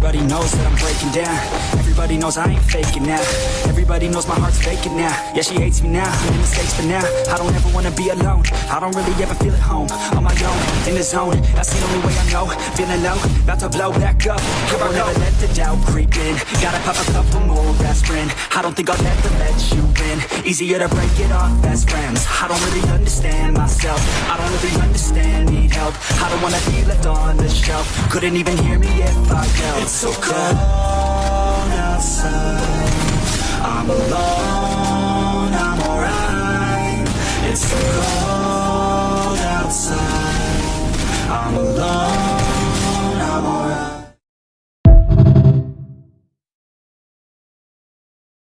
Everybody knows that I'm breaking down. Everybody knows I ain't faking now. Everybody knows my heart's faking now. Yeah, she hates me now, made mistakes, but now I don't ever wanna be alone. I don't really ever feel at home, on my own, in the zone. That's the only way I know, feeling low, about to blow back up. Here I never let the doubt creep in. Gotta pop a couple more aspirin. I don't think I'll ever let you in. Easier to break it off best friends. I don't really understand myself. I don't really understand, need help. I don't wanna be left on the shelf. Couldn't even hear me if I yelled. It's so cold outside, I'm alone